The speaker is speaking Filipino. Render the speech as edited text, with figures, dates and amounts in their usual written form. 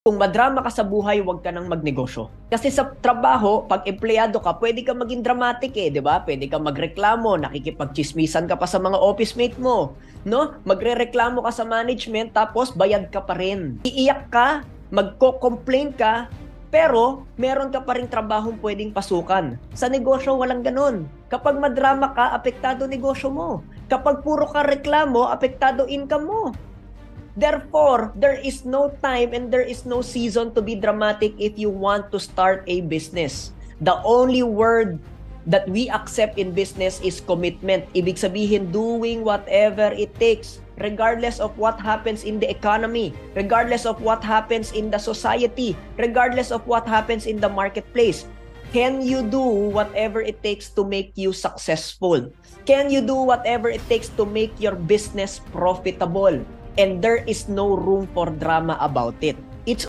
Kung madrama ka sa buhay, huwag ka nang magnegosyo. Kasi sa trabaho, pag empleyado ka, pwede ka maging dramatic di ba? Pwede ka magreklamo, nakikipagchismisan ka pa sa mga office mate mo, no? Magrereklamo ka sa management, tapos bayad ka pa rin. Iiyak ka, magko-complain ka, pero meron ka pa ring trabahong pwedeng pasukan. Sa negosyo, walang ganun. Kapag madrama ka, apektado negosyo mo. Kapag puro ka reklamo, apektado income mo. Therefore, there is no time and there is no season to be dramatic if you want to start a business. The only word that we accept in business is commitment. Ibig sabihin, doing whatever it takes, regardless of what happens in the economy, regardless of what happens in the society, regardless of what happens in the marketplace. Can you do whatever it takes to make you successful? Can you do whatever it takes to make your business profitable? And there is no room for drama about it. It's